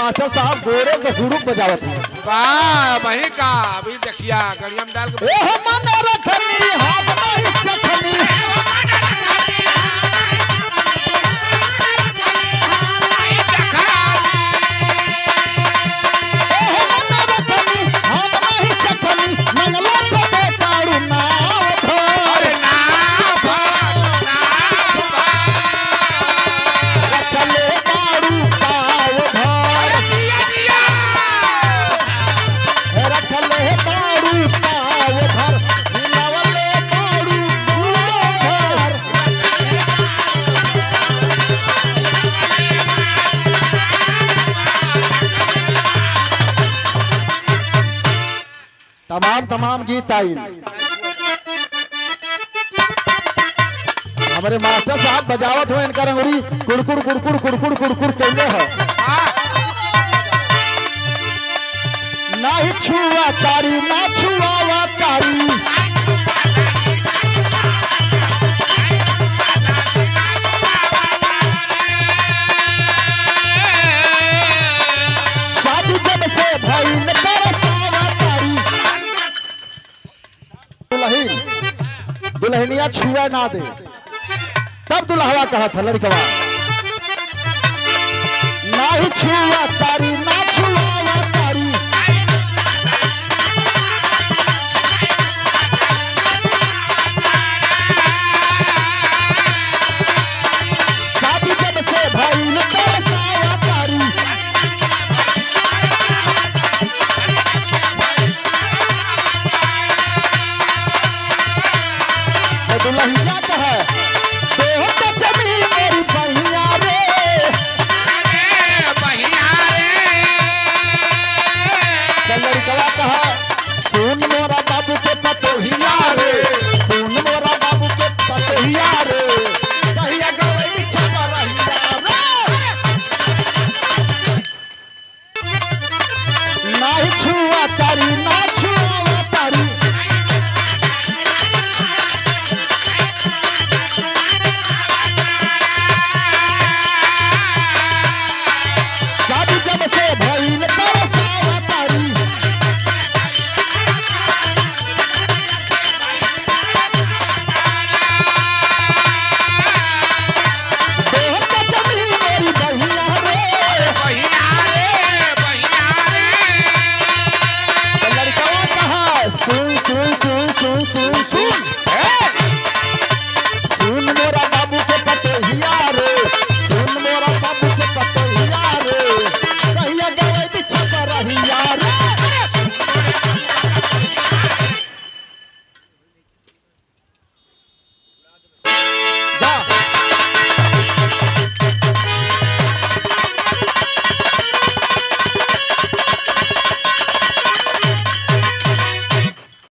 Master साहब गोरे से हुड़ुक बजावत है। वाह वही का अभी देखिया गड़िया में डाल के ए हम मन रखनी हम नहीं चखनी तमाम गीत आई। हमारे मास्टर साहब बजावत हो इनका रंगोली कुड़कुड़ कुड़कुड़ कुड़कुड़ कुड़कुड़ कहले है ना ही छुआ तारी ना छुआवा तारी शादी जब से भाई न तरसावा तारी दुल्हनिया छुआ ना दे तब दुल्हवा कहा था लड़कवा ना ही छुआ तारी ना छुआवा तारी शादी जब से भाई न तरसावा तारी दुल्हनिया कहा